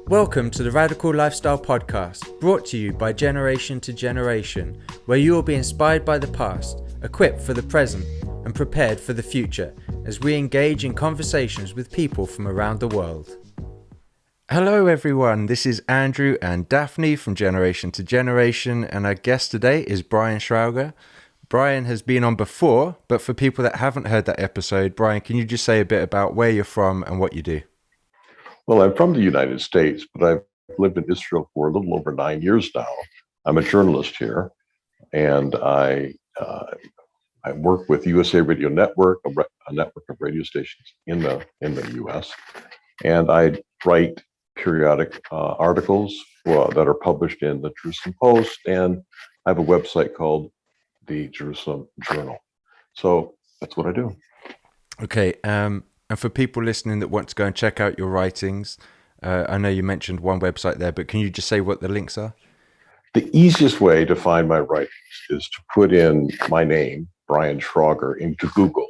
Welcome to the Radical Lifestyle Podcast, brought to you by Generation to Generation, where you will be inspired by the past, equipped for the present, and prepared for the future as we engage in conversations with people from around the world. Hello everyone, this is Andrew and Daphne from Generation to Generation, and our guest today is Brian Schrauger. Brian has been on before, but for people that haven't heard that episode, Brian, can you just say a bit about where you're from and what you do? Well, I'm from the United States, but I've lived in Israel for a little over 9 years now. I'm a journalist here, and I work with USA Radio Network, a network of radio stations in the U.S., and I write periodic articles that are published in the Jerusalem Post, and I have a website called the Jerusalem Journal. So that's what I do. Okay. And for people listening that want to go and check out your writings, I know you mentioned one website there, but can you just say what the links are? The easiest way to find my writings is to put in my name, Brian Schrauger, into Google,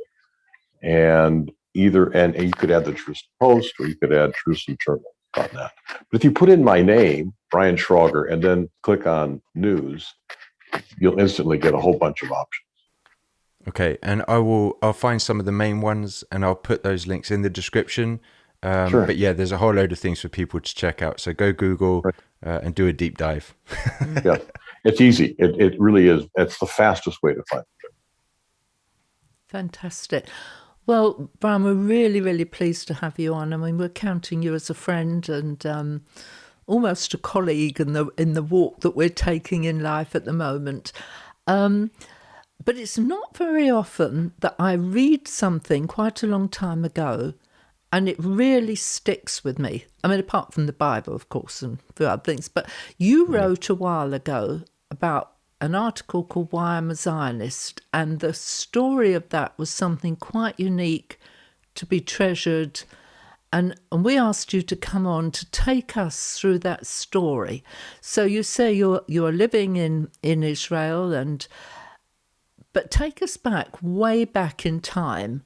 and you could add the Jerusalem Post or you could add Jerusalem Journal on that. But if you put in my name, Brian Schrauger, and then click on news, you'll instantly get a whole bunch of options. Okay, and I'll find some of the main ones and I'll put those links in the description. Sure. But yeah, there's a whole load of things for people to check out. So go Google and do a deep dive. Yeah, it's easy. It really is. It's the fastest way to find it. Fantastic. Well, Brian, we're really, really pleased to have you on. I mean, we're counting you as a friend and almost a colleague in the walk that we're taking in life at the moment. But it's not very often that I read something quite a long time ago and it really sticks with me. I mean, apart from the Bible, of course, and a few other things. But you wrote a while ago about an article called Why I'm a Zionist, and the story of that was something quite unique to be treasured. And we asked you to come on to take us through that story. So you say you're living in Israel, but take us way back in time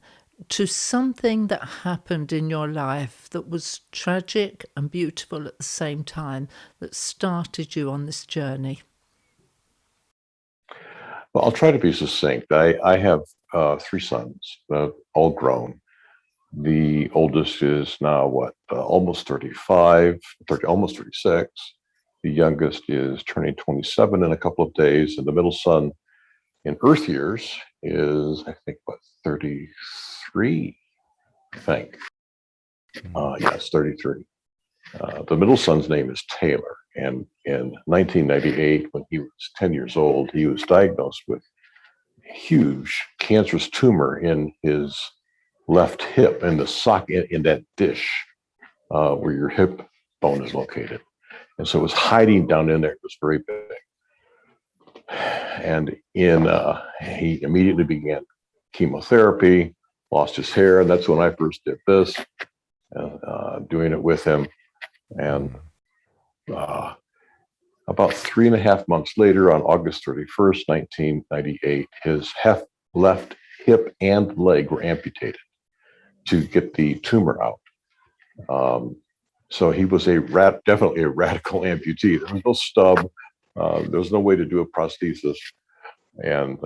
to something that happened in your life that was tragic and beautiful at the same time, that started you on this journey. Well, I'll try to be succinct. I have 3 sons, all grown. The oldest is now almost 35, almost 36. The youngest is turning 27 in a couple of days, and the middle son in Earth years is, I think, 33, I think. Yes, 33. The middle son's name is Taylor, and in 1998, when he was 10 years old, he was diagnosed with a huge cancerous tumor in his left hip, in the socket, in that dish where your hip bone is located. And so it was hiding down in there. It was very big. And he immediately began chemotherapy, lost his hair, and that's when I first did this, doing it with him. And about 3.5 months later, on August 31st, 1998, his left hip and leg were amputated to get the tumor out. So he was definitely a radical amputee. There was no stub. There was no way to do a prosthesis. And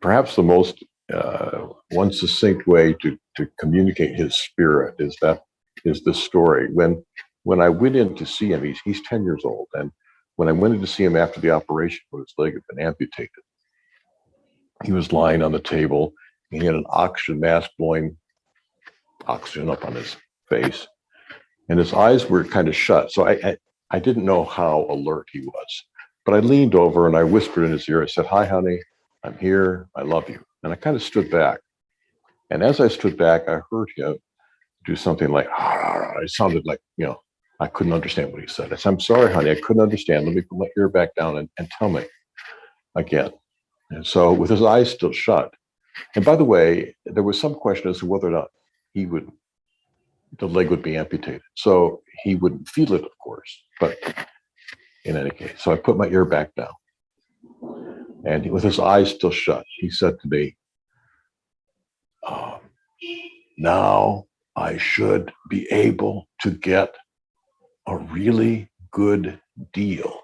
perhaps the most one succinct way to communicate his spirit is this story. When I went in to see him, he's 10 years old, and when I went in to see him after the operation where his leg had been amputated, he was lying on the table. He had an oxygen mask blowing oxygen up on his face, and his eyes were kind of shut. So I didn't know how alert he was, but I leaned over and I whispered in his ear. I said, "Hi, honey, I'm here. I love you." And I kind of stood back. And as I stood back, I heard him do something like, it sounded like, I couldn't understand what he said. I said, "I'm sorry, honey, I couldn't understand. Let me put my ear back down and tell me again." And so with his eyes still shut, and by the way, there was some question as to whether or not the leg would be amputated. So he wouldn't feel it, of course, but in any case, so I put my ear back down. And with his eyes still shut, he said to me, Now I should be able to get a really good deal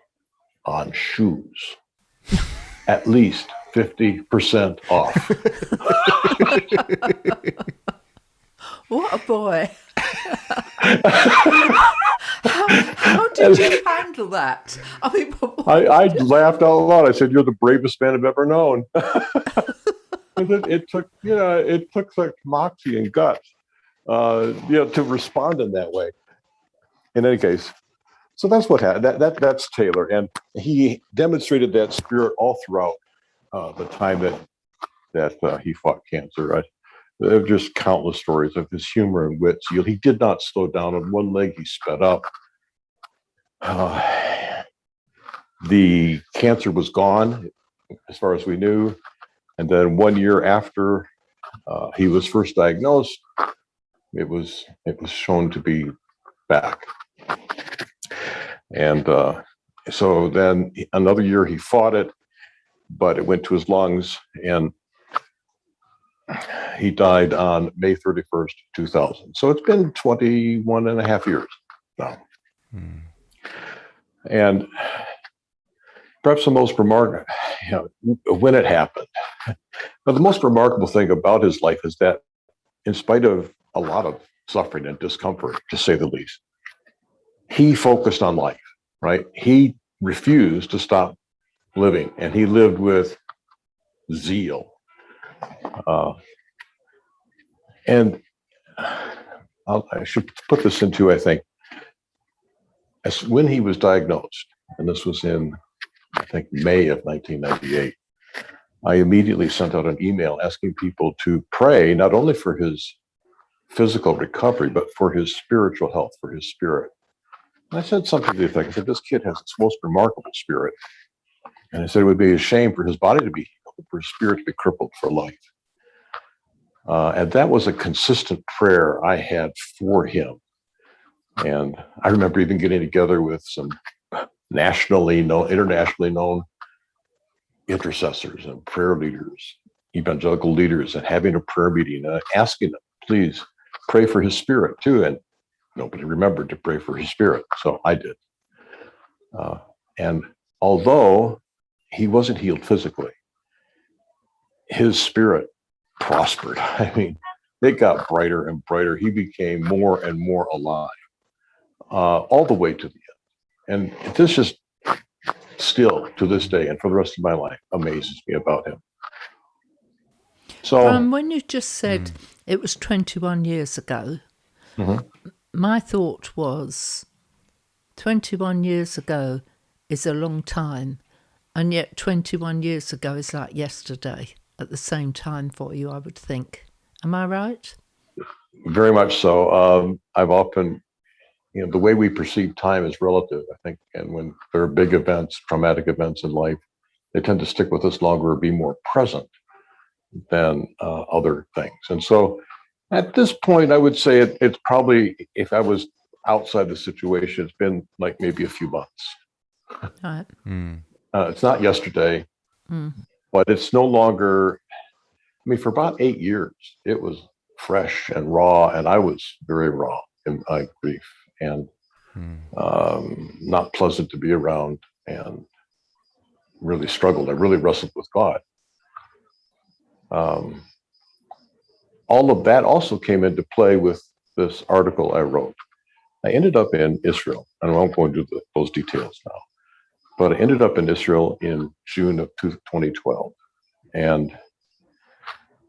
on shoes, at least 50% off. What a boy. How did you handle that? I mean, I laughed out loud. I said, "You're the bravest man I've ever known." It took like moxie and guts, to respond in that way. In any case, so that's what happened. That's Taylor, and he demonstrated that spirit all throughout the time that he fought cancer. Right? There are just countless stories of his humor and wit. He did not slow down. On one leg, he sped up. The cancer was gone, as far as we knew. And then 1 year after he was first diagnosed, it was shown to be back. And so then another year he fought it, but it went to his lungs, and he died on May 31st, 2000. So it's been 21 and a half years now. And perhaps the most remarkable, when it happened, but the most remarkable thing about his life is that in spite of a lot of suffering and discomfort, to say the least, he focused on life, right? He refused to stop living, and he lived with zeal. And I should put this into, I think, as when he was diagnosed, and this was in, I think, May of 1998, I immediately sent out an email asking people to pray not only for his physical recovery, but for his spiritual health, for his spirit. And I said something to the effect, I said, this kid has this most remarkable spirit. And I said it would be a shame for his body to be healed, for his spirit to be crippled for life. And that was a consistent prayer I had for him. And I remember even getting together with some internationally known intercessors and prayer leaders, evangelical leaders, and having a prayer meeting and asking them, please pray for his spirit too. And nobody remembered to pray for his spirit. So I did. And although he wasn't healed physically, his spirit prospered. I mean, it got brighter and brighter. He became more and more alive, all the way to the end. And this just still, to this day and for the rest of my life, amazes me about him. So, when you just said it was 21 years ago, my thought was 21 years ago is a long time, and yet 21 years ago is like yesterday at the same time for you, I would think. Am I right? Very much so. I've often, the way we perceive time is relative, I think. And when there are big events, traumatic events in life, they tend to stick with us longer or be more present than other things. And so at this point, I would say it's probably, if I was outside the situation, it's been like maybe a few months. Right. It's not yesterday, but it's no longer, for about 8 years, it was fresh and raw, and I was very raw in my grief and not pleasant to be around, and really struggled. I really wrestled with God. All of that also came into play with this article I wrote. I ended up in Israel, and I won't go into those details now, but I ended up in Israel in June of 2012 and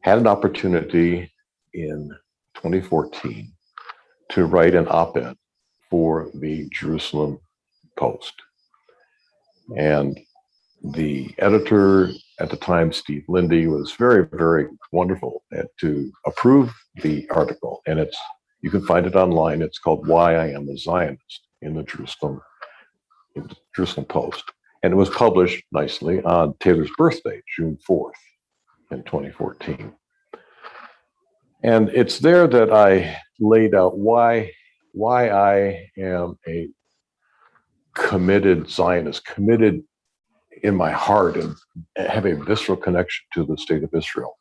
had an opportunity in 2014 to write an op-ed for the Jerusalem Post. And the editor at the time, Steve Lindy, was very, very wonderful to approve the article. And you can find it online. It's called Why I Am a Zionist in the Jerusalem Post. And it was published nicely on Taylor's birthday, June 4th in 2014. And it's there that I laid out why I am a committed Zionist, committed in my heart, and have a visceral connection to the state of Israel.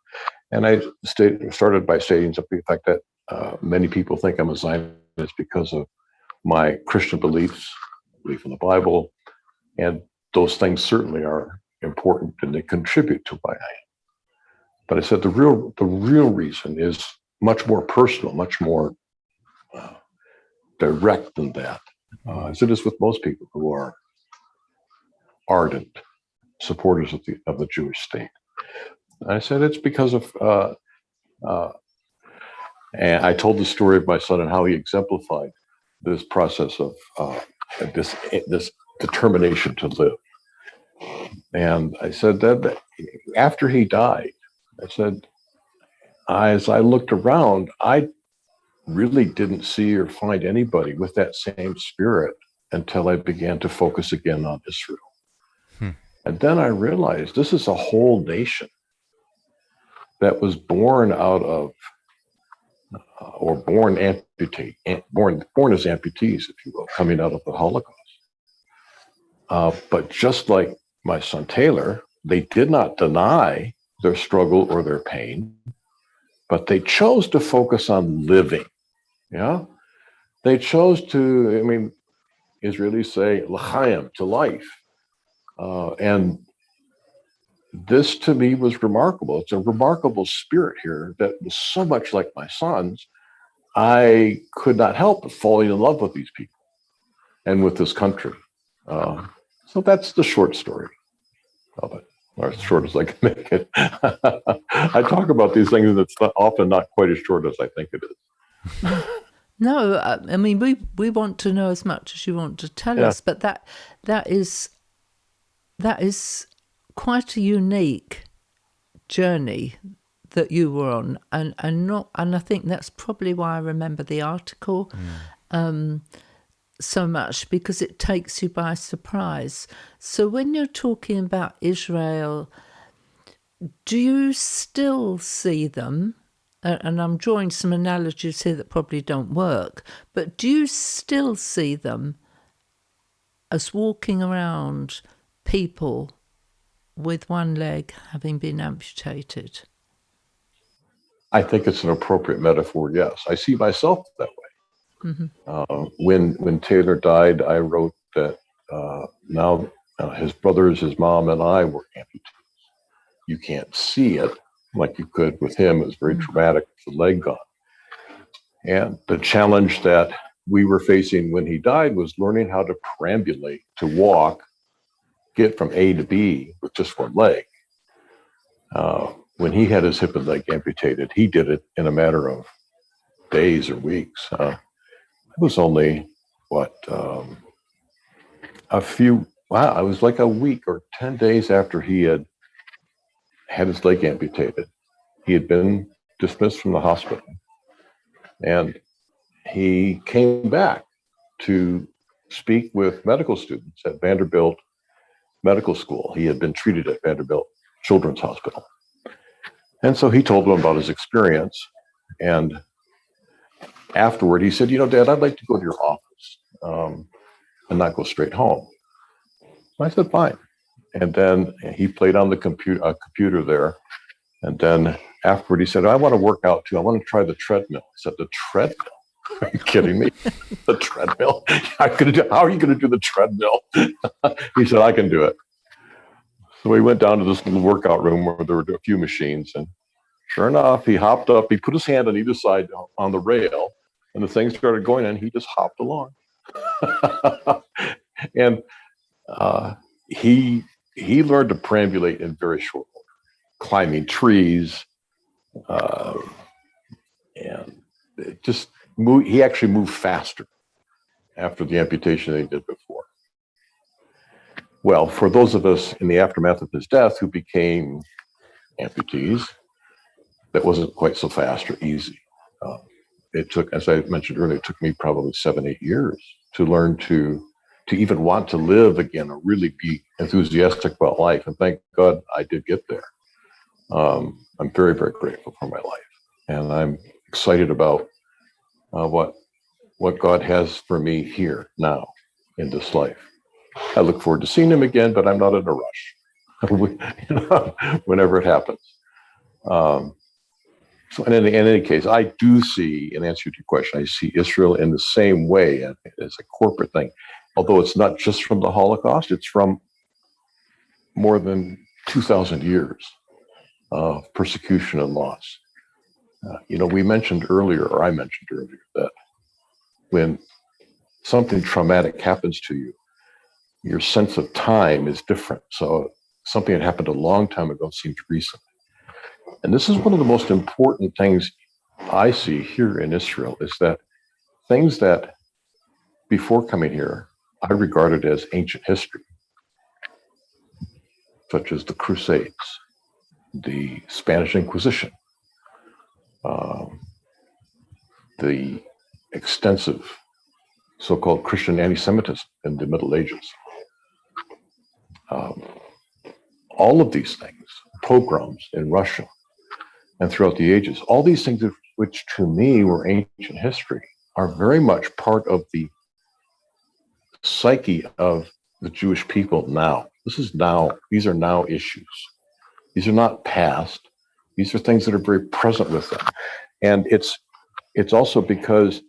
And I started by stating something the fact that many people think I'm a Zionist because of my Christian beliefs, belief in the Bible, and those things certainly are important and they contribute to why I am. But I said the real reason is much more personal, much more direct than that, as it is with most people who are ardent supporters of the Jewish state. And I said it's because of, and I told the story of my son and how he exemplified this process of this determination to live. And I said that after he died, I said, as I looked around, I really didn't see or find anybody with that same spirit until I began to focus again on Israel. And then I realized this is a whole nation that was born out of, or born as amputees, if you will, coming out of the Holocaust. But just like my son Taylor, they did not deny their struggle or their pain, but they chose to focus on living. Yeah, they chose to. I mean, Israelis say l'chaim, to life, and this to me was remarkable. It's a remarkable spirit here that was so much like my son's. I could not help but falling in love with these people and with this country. So that's the short story of it, or as short as I can make it. I talk about these things, and it's often not quite as short as I think it is. No, I mean, we want to know as much as you want to tell us, but that is quite a unique journey that you were on, and I think that's probably why I remember the article so much, because it takes you by surprise. So when you're talking about Israel, do you still see them? And I'm drawing some analogies here that probably don't work, but do you still see them as walking around people with one leg having been amputated? I think it's an appropriate metaphor, yes. I see myself that way. When Taylor died, I wrote that now his brothers, his mom, and I were amputees. You can't see it like you could with him. It was very traumatic, the leg gone. And the challenge that we were facing when he died was learning how to perambulate, to walk, get from A to B with just one leg. When he had his hip and leg amputated, he did it in a matter of days or weeks. It was only, it was like a week or 10 days after he had his leg amputated. He had been dismissed from the hospital, and he came back to speak with medical students at Vanderbilt Medical School. He had been treated at Vanderbilt Children's Hospital. And so he told them about his experience. And afterward, he said, Dad, I'd like to go to your office and not go straight home. I said, fine. And then he played on the computer there. And then afterward, he said, I want to work out too. I want to try the treadmill. I said, the treadmill? Are you kidding me? The treadmill? How are you going to do the treadmill? He said, I can do it. So we went down to this little workout room where there were a few machines. And sure enough, he hopped up. He put his hand on either side on the rail. And the thing started going, and he just hopped along. And he learned to perambulate in very short order, climbing trees, and it just moved. He actually moved faster after the amputation than he did before. Well, for those of us in the aftermath of his death who became amputees, that wasn't quite so fast or easy. It took, as I mentioned earlier, it took me probably 7-8 years to learn to even want to live again or really be enthusiastic about life. And thank God I did get there. I'm very, very grateful for my life. And I'm excited about what God has for me here now in this life. I look forward to seeing him again, but I'm not in a rush. Whenever it happens. So in any case, I do see, in answer to your question, I see Israel in the same way as a corporate thing. Although it's not just from the Holocaust, it's from more than 2,000 years of persecution and loss. We mentioned earlier, or I mentioned earlier, that when something traumatic happens to you, your sense of time is different. So something that happened a long time ago seems recent. And this is one of the most important things I see here in Israel, is that things that before coming here, I regarded as ancient history, such as the Crusades, the Spanish Inquisition, the extensive so-called Christian anti-Semitism in the Middle Ages. All of these things, pogroms in Russia and throughout the ages, all these things which to me were ancient history are very much part of the psyche of the Jewish people now. These are now issues. These are not past. These are things that are very present with them. And it's also because,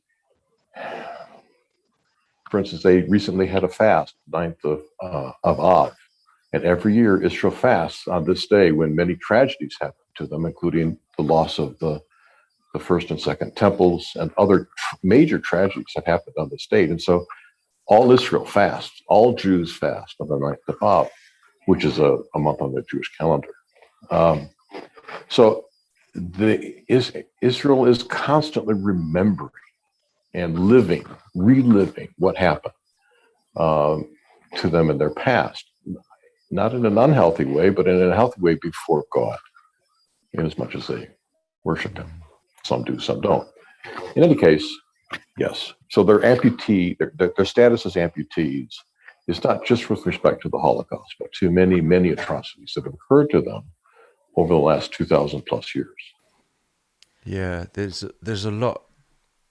for instance, they recently had a fast, 9th of Av. And every year Israel fasts on this day when many tragedies happen to them, including the loss of the first and second temples and other major tragedies have happened on the state. And so all Israel fasts, all Jews fast on the 9th of Av, which is a month on the Jewish calendar. So Israel is constantly remembering and reliving what happened to them in their past. Not in an unhealthy way, but in a healthy way before God, in as much as they worship Him. Some do, some don't. In any case, yes. So their status as amputees is not just with respect to the Holocaust, but to many, many atrocities that have occurred to them over the last 2,000 plus years. Yeah, there's a lot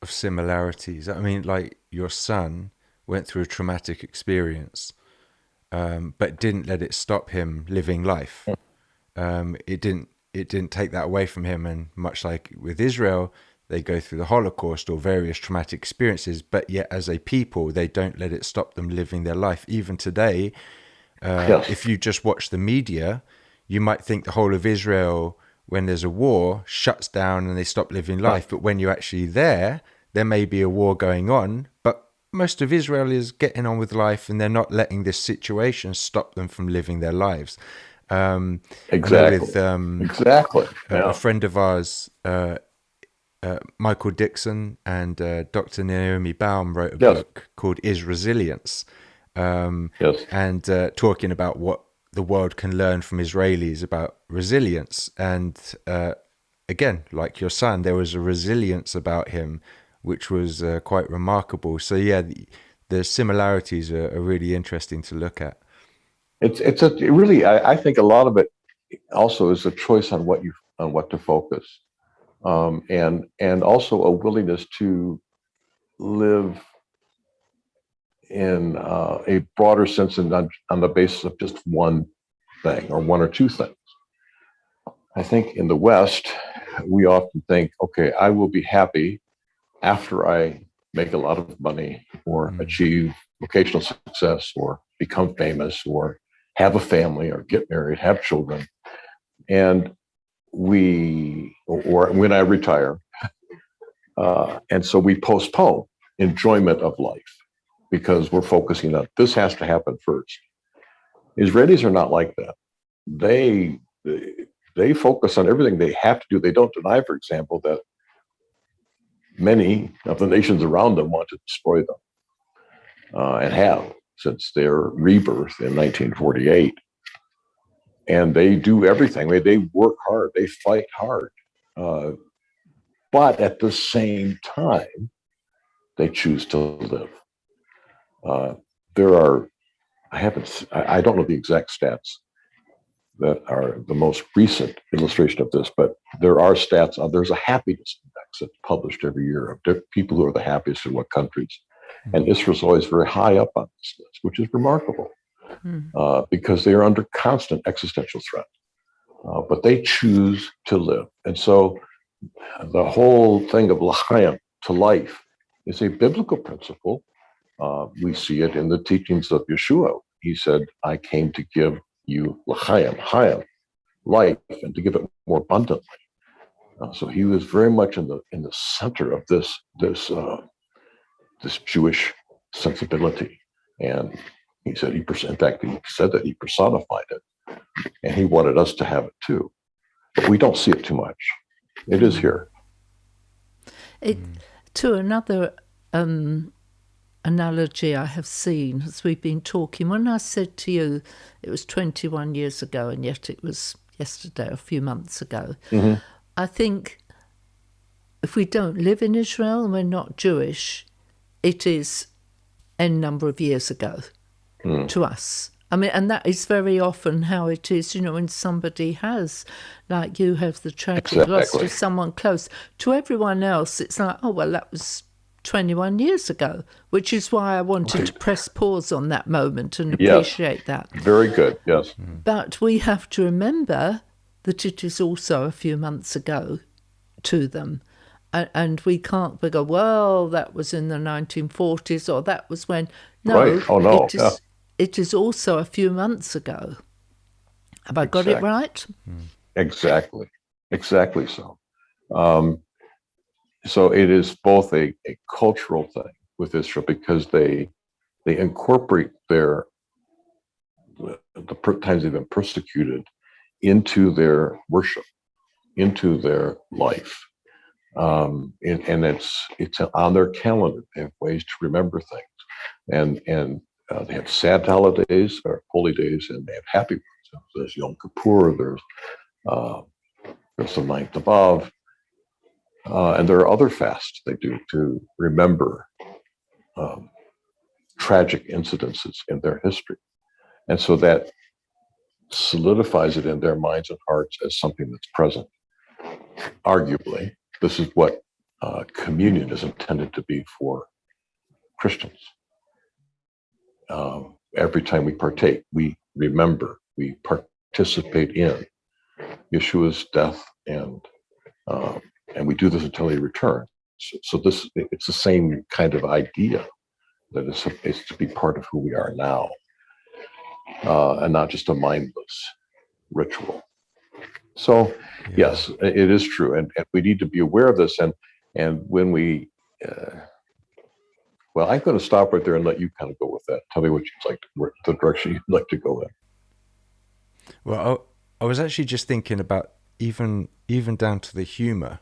of similarities. I mean, like your son went through a traumatic experience, but didn't let it stop him living life. It didn't take that away from him. And much like with Israel, they go through the Holocaust or various traumatic experiences, but yet as a people, they don't let it stop them living their life. Even today, Yes. if you just watch the media, you might think the whole of Israel, when there's a war, shuts down and they stop living life. But when you're actually there may be a war going on, but most of Israel is getting on with life and they're not letting this situation stop them from living their lives. Exactly. Exactly. Yeah. A friend of ours, Michael Dixon, and Dr. Naomi Baum wrote a book called Is Resilience? And talking about what the world can learn from Israelis about resilience. And again, like your son, there was a resilience about him, which was quite remarkable. So yeah, the similarities are really interesting to look at. I think a lot of it also is a choice on what to focus, and also a willingness to live in a broader sense and not on the basis of just one thing or one or two things. I think in the West, we often think, okay, I will be happy after I make a lot of money or achieve vocational success or become famous or have a family or get married, have children. And or when I retire. And so we postpone enjoyment of life because we're focusing on this has to happen first. Israelis are not like that. They focus on everything they have to do. They don't deny, for example, that many of the nations around them want to destroy them and have since their rebirth in 1948. And they do everything. They work hard. They fight hard. But at the same time, they choose to live. I don't know the exact stats that are the most recent illustration of this, but there are stats. There's a happiness index that's published every year of people who are the happiest in what countries. And Israel's always very high up on this list, which is remarkable because they are under constant existential threat. But they choose to live. And so the whole thing of l'chaim, to life, is a biblical principle. We see it in the teachings of Yeshua. He said, I came to give you l'chaim, chaim, life, and to give it more abundantly. So he was very much in the center of this Jewish sensibility, and he said he said that he personified it, and he wanted us to have it too. But we don't see it too much. It is here. To another analogy I have seen as we've been talking, when I said to you it was 21 years ago, and yet it was yesterday, a few months ago. Mm-hmm. I think if we don't live in Israel and we're not Jewish, it is n number of years ago to us. I mean, and that is very often how it is, when somebody has, like you have the tragic loss of someone close. To everyone else, it's like, oh, well, that was 21 years ago, which is why I wanted to press pause on that moment and appreciate that. Very good, yes. But we have to remember that it is also a few months ago to them. And we can't go, well, that was in the 1940s, or that was when. No, right. Oh, no. It is also a few months ago. Have I got it right? Exactly so. So it is both a cultural thing with Israel, because they incorporate the times they've been persecuted into their worship, into their life. And it's on their calendar. They have ways to remember things, and they have sad holidays or holy days, and they have happy ones. There's Yom Kippur, there's the 9th of Av, and there are other fasts they do to remember tragic incidences in their history, and so that solidifies it in their minds and hearts as something that's present. Arguably, this is what communion is intended to be for Christians. Every time we partake, we remember, we participate in Yeshua's death, and we do this until he returns. So it's the same kind of idea that it's to be part of who we are now, and not just a mindless ritual. So yes, it is true, and we need to be aware of this. And when we, well, I'm going to stop right there and let you kind of go with that. Tell me what you'd like, the direction you'd like to go in. Well, I was actually just thinking about even down to the humor.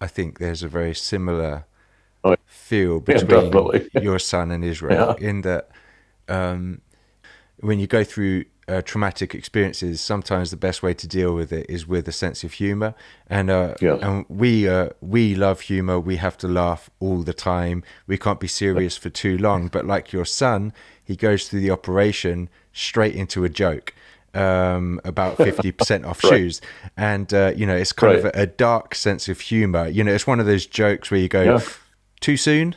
I think there's a very similar feel between your son and Israel, in that when you go through traumatic experiences, sometimes the best way to deal with it is with a sense of humor. And we love humor. We have to laugh all the time. We can't be serious for too long. But like your son, he goes through the operation straight into a joke about 50% off shoes. And, it's kind of a dark sense of humor. It's one of those jokes where you go, too soon?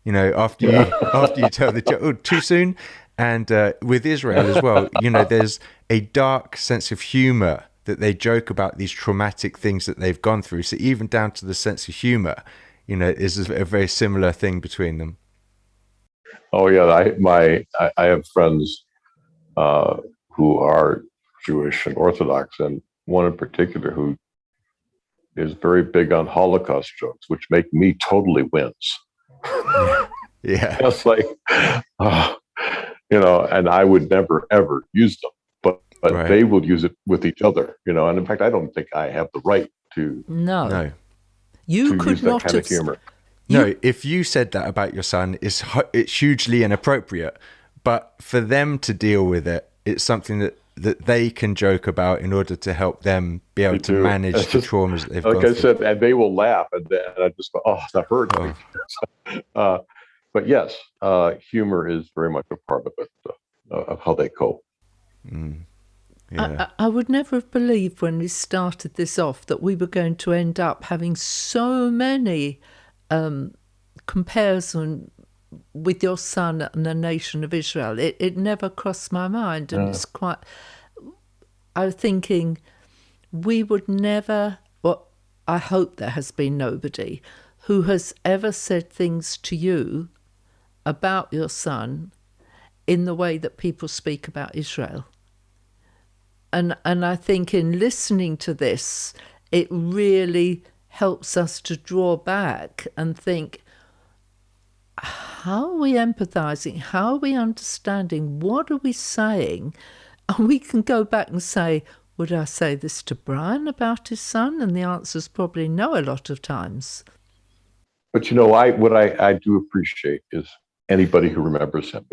After you tell the joke, oh, too soon? And with Israel as well, there's a dark sense of humor that they joke about these traumatic things that they've gone through. So even down to the sense of humor, is a very similar thing between them. Oh yeah, I have friends who are Jewish and Orthodox, and one in particular who is very big on Holocaust jokes, which make me totally wince. Yeah, it's like. And I would never, ever use them, but they will use it with each other, and in fact, I don't think I have the right to. No. You could use that not kind of humor. No, if you said that about your son, it's hugely inappropriate, but for them to deal with it, it's something that they can joke about in order to help them be able to manage the traumas that they've gone through. Like I said, and they will laugh, and I just go, oh, that hurt. Oh. But yes, humor is very much a part of it, of how they cope. Yeah. I would never have believed when we started this off that we were going to end up having so many comparisons with your son and the nation of Israel. It never crossed my mind, and it's quite. I was thinking we would never. Well, I hope there has been nobody who has ever said things to you about your son in the way that people speak about Israel. And I think in listening to this, it really helps us to draw back and think, how are we empathizing? How are we understanding? What are we saying? And we can go back and say, would I say this to Brian about his son? And the answer is probably no a lot of times. But what I do appreciate is anybody who remembers him.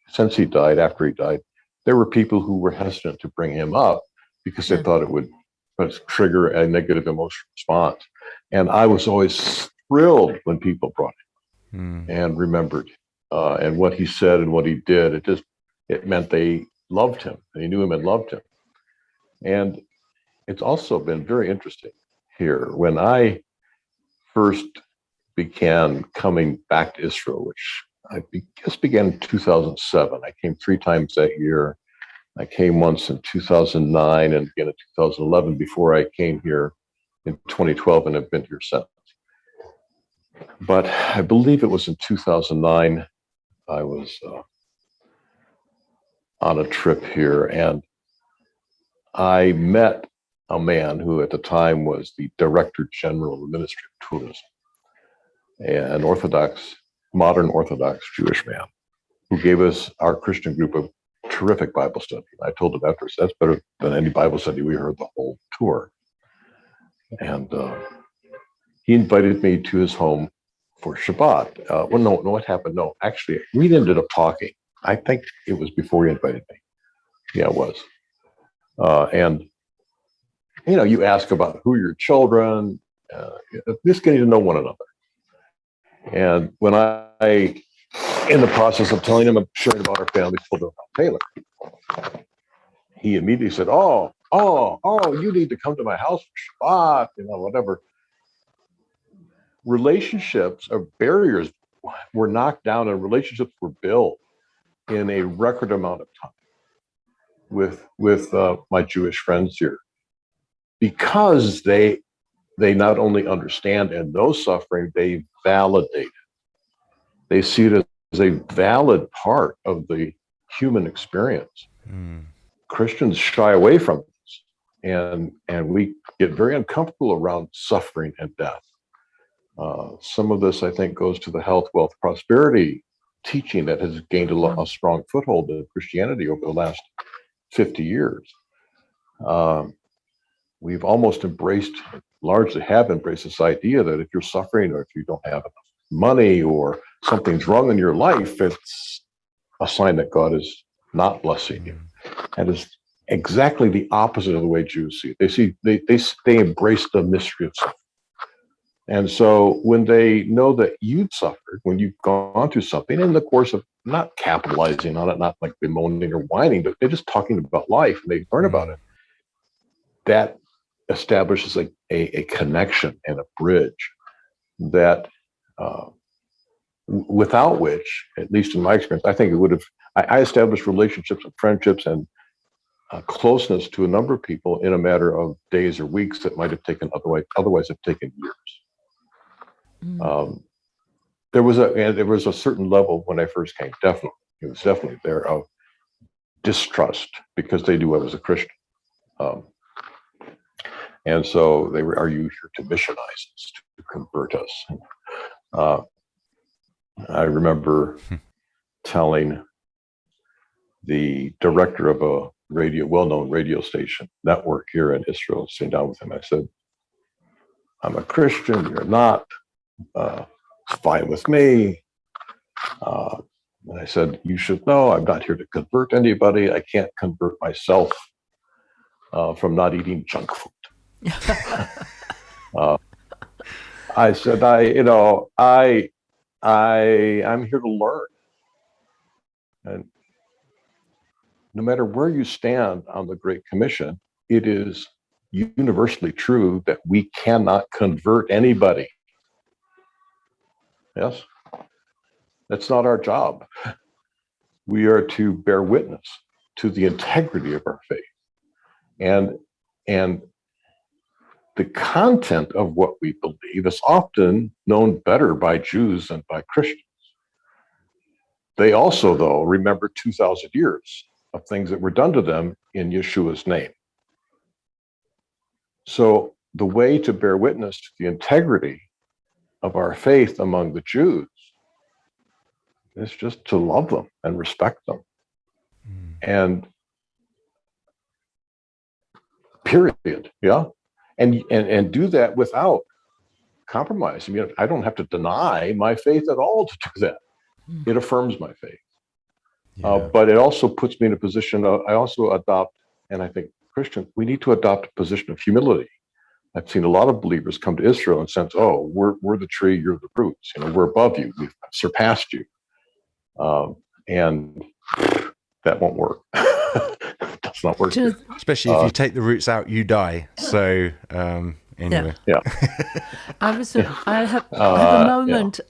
Since he died, after he died, there were people who were hesitant to bring him up because they thought it would trigger a negative emotional response. And I was always thrilled when people brought him and remembered and what he said and what he did. It meant they loved him. They knew him and loved him. And it's also been very interesting here. When I first began coming back to Israel, which I just began in 2007. I came 3 times that year. I came once in 2009 and again in 2011 before I came here in 2012 and have been here since. But I believe it was in 2009, I was on a trip here and I met a man who at the time was the Director General of the Ministry of Tourism, an modern Orthodox Jewish man who gave us, our Christian group, a terrific Bible study. I told him afterwards, that's better than any Bible study we heard the whole tour. And he invited me to his home for Shabbat. No, what happened? No, actually, we ended up talking. I think it was before he invited me. Yeah, it was. And, you ask about who are your children, just getting to know one another. And when I, in the process of telling him and sharing about our family, told him about Taylor, he immediately said, oh, you need to come to my house for Shabbat, whatever. Relationships or barriers were knocked down and relationships were built in a record amount of time with my Jewish friends here, because they not only understand and know suffering, they validate it. They see it as a valid part of the human experience. Christians shy away from this, and we get very uncomfortable around suffering and death. Some of this, I think, goes to the health, wealth, prosperity teaching that has gained a strong foothold in Christianity over the last 50 years. We've almost largely have embraced this idea that if you're suffering or if you don't have enough money or something's wrong in your life, it's a sign that God is not blessing you. And it's exactly the opposite of the way Jews see it. They embrace the mystery of suffering. And so when they know that you've suffered, when you've gone through something in the course of not capitalizing on it, not like bemoaning or whining, but they're just talking about life and they learn about it, that establishes a connection and a bridge that without which, at least in my experience, I think it would have, I established relationships and friendships and closeness to a number of people in a matter of days or weeks that might have taken otherwise have taken years. There was a certain level when I first came, definitely. It was definitely there of distrust because they knew I was a Christian. And so they were, are you here to missionize us, to convert us? I remember telling the director of a well-known radio station network here in Israel, sitting down with him, I said, I'm a Christian, you're not. It's fine with me. And I said, you should know I'm not here to convert anybody. I can't convert myself from not eating junk food. I said, I'm here to learn. And no matter where you stand on the Great Commission, it is universally true that we cannot convert anybody. Yes? That's not our job. We are to bear witness to the integrity of our faith. And the content of what we believe is often known better by Jews than by Christians. They also, though, remember 2,000 years of things that were done to them in Yeshua's name. So the way to bear witness to the integrity of our faith among the Jews is just to love them and respect them. And period. Yeah. And do that without compromise. I mean, I don't have to deny my faith at all to do that. It affirms my faith. But it also puts me in a position of, I also adopt, and I think Christians, we need to adopt a position of humility. I've seen a lot of believers come to Israel and sense, oh, we're the tree, you're the roots. You know, we're above you, we've surpassed you. And that won't work. That's not working. Especially if you take the roots out, you die. So anyway. Yeah. I have a moment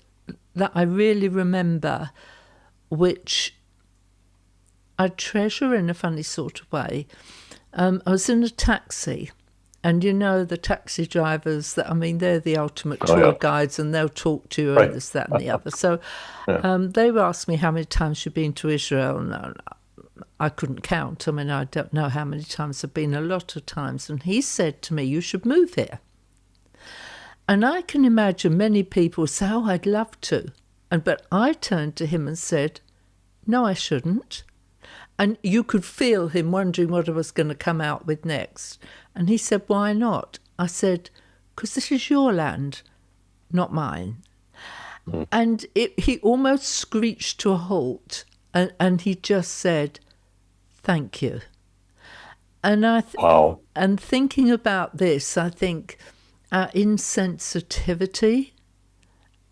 that I really remember, which I treasure in a funny sort of way. I was in a taxi, and you know the taxi drivers, they're the ultimate tour guides, and they'll talk to you and this, that, and the other. So they were asking me how many times you've been to Israel, and I couldn't count. I don't know how many times I've been, a lot of times. And he said to me, you should move here. And I can imagine many people say, oh, I'd love to. But I turned to him and said, no, I shouldn't. And you could feel him wondering what I was going to come out with next. And he said, why not? I said, because this is your land, not mine. And he almost screeched to a halt. And he just said, thank you. And Wow. And thinking about this, I think our insensitivity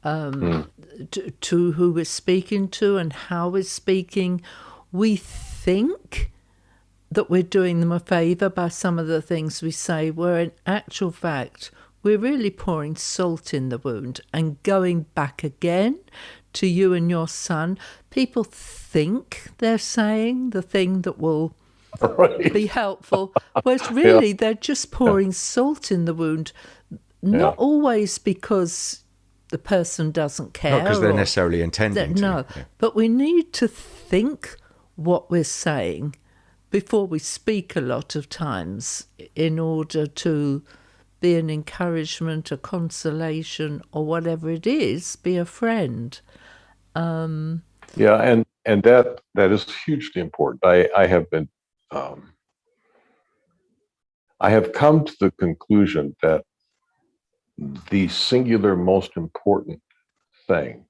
to who we're speaking to and how we're speaking, we think that we're doing them a favour by some of the things we say, where in actual fact, we're really pouring salt in the wound and going back again to you and your son. People think they're saying the thing that will be helpful, whereas really they're just pouring salt in the wound, not always because the person doesn't care. Not because they're necessarily intending to. No, but we need to think what we're saying before we speak a lot of times in order to be an encouragement, a consolation, or whatever it is, be a friend. And that is hugely important. I have been I have come to the conclusion that the singular most important thing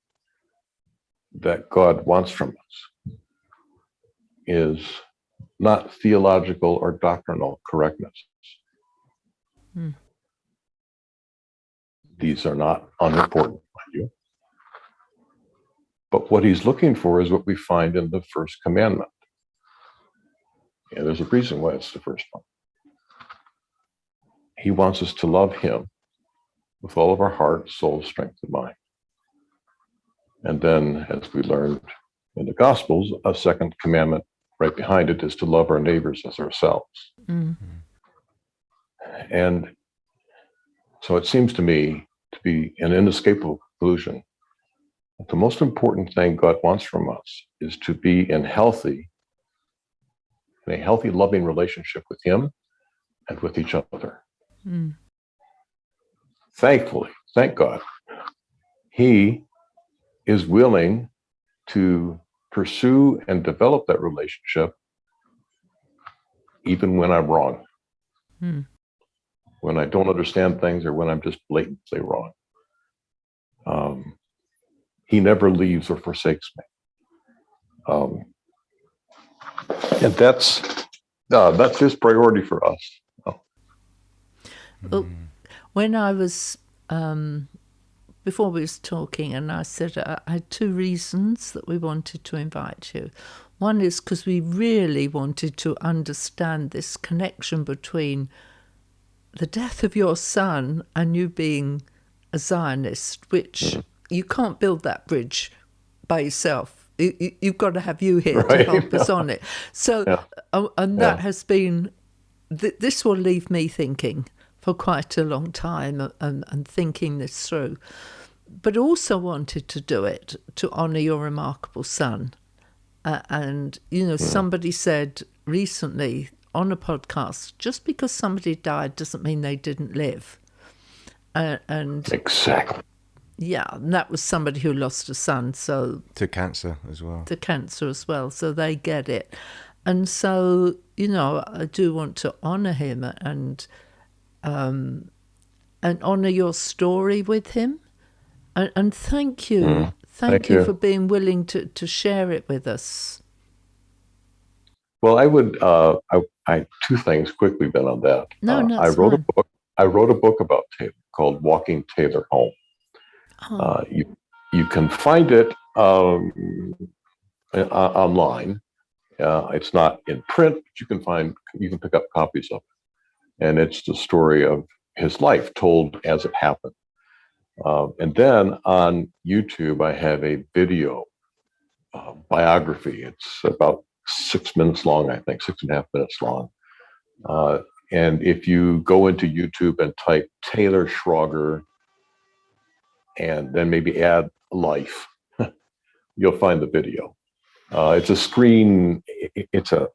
that God wants from us is not theological or doctrinal correctness. These are not unimportant, mind you. But what he's looking for is what we find in the first commandment. And there's a reason why it's the first one. He wants us to love him with all of our heart, soul, strength, and mind. And then, as we learned in the Gospels, a second commandment right behind it is to love our neighbors as ourselves. And so it seems to me to be an inescapable conclusion that the most important thing God wants from us is to be in a healthy, loving relationship with him and with each other. Thankfully, thank God, he is willing to pursue and develop that relationship even when I'm wrong. When I don't understand things or when I'm just blatantly wrong. He never leaves or forsakes me. And that's his priority for us. Well, when I was, before we was talking, and I said I had two reasons that we wanted to invite you. One is because we really wanted to understand this connection between the death of your son and you being a Zionist, which you can't build that bridge by yourself. You've got to have you here to help us on it. So, and that has been, this will leave me thinking for quite a long time and thinking this through, but also wanted to do it to honour your remarkable son. And, somebody said recently on a podcast, just because somebody died doesn't mean they didn't live. And Exactly. yeah, and that was somebody who lost a son, so To cancer as well. to cancer as well, so they get it. And so, I do want to honour him and honour your story with him. And thank you. Thank you for being willing to share it with us. Well, I would. I two things quickly, Ben, on that. No, I it's wrote fine. a book. I wrote a book about Taylor called "Walking Taylor Home." Oh, You can find it online. It's not in print, but you can pick up copies of it, and it's the story of his life told as it happened. And then on YouTube, I have a video biography. It's about 6 minutes long, I think, 6.5 minutes long. And if you go into YouTube and type Taylor Schrauger and then maybe add life, you'll find the video. It's a screen, it's a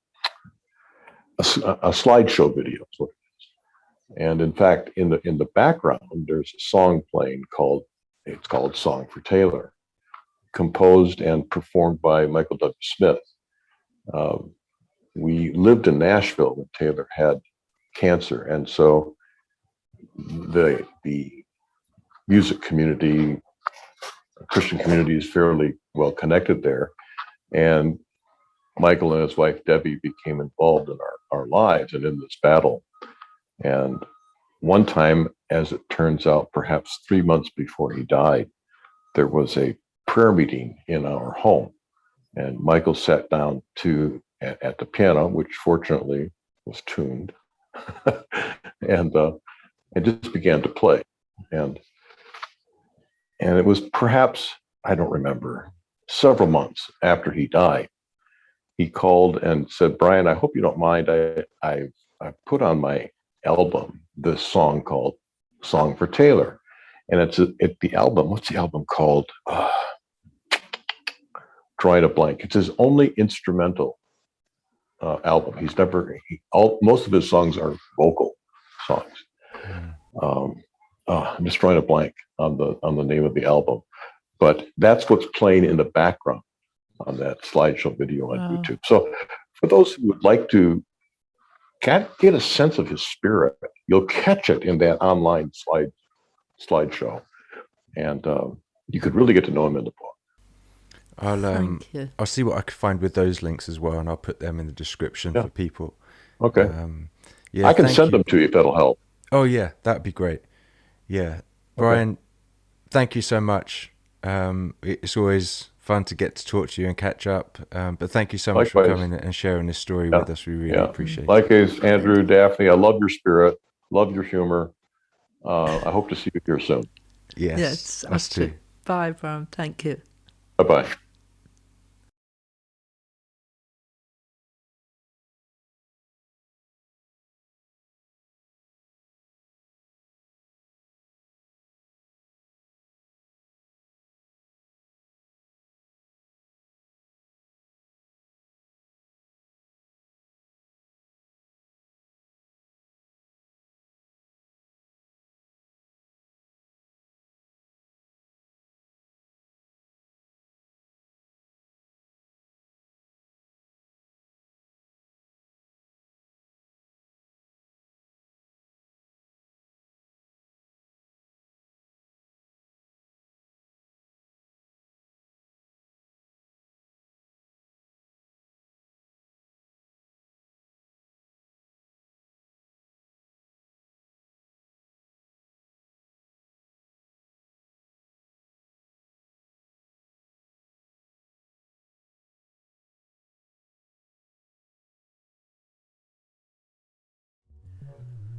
slideshow video. Is what it is. And in fact, in the background, there's a song playing called "Song for Taylor," composed and performed by Michael W. Smith. We lived in Nashville when Taylor had cancer, and so the music community, Christian community, is fairly well connected there. And Michael and his wife Debbie became involved in our lives and in this battle. And one time, as it turns out, perhaps 3 months before he died, there was a prayer meeting in our home. And Michael sat down at the piano, which fortunately was tuned, and just began to play. And it was perhaps, I don't remember, several months after he died, he called and said, "Brian, I hope you don't mind. I put on my album this song called "Song for Taylor," and it's the album. What's the album called? Drawing a blank. It's his only instrumental album. He's never. Most of his songs are vocal songs. I'm just drawing a blank on the name of the album, but that's what's playing in the background on that slideshow video on YouTube. So, for those who would like to get a sense of his spirit, you'll catch it in that online slideshow, and you could really get to know him in the book. I'll see what I can find with those links as well, and I'll put them in the description for people. Okay. Yeah, I can send them to you if that'll help. Oh yeah, that'd be great. Yeah, Brian, thank you so much. It's always fun to get to talk to you and catch up. But thank you so much for coming and sharing this story with us. We really appreciate it. Likewise, Andrew, Daphne, I love your spirit, love your humor. I hope to see you here soon. Yes, us too. Bye, Brian. Thank you. Bye-bye.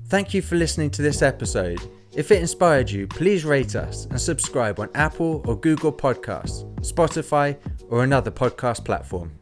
Thank you for listening to this episode. If it inspired you, please rate us and subscribe on Apple or Google Podcasts, Spotify, or another podcast platform.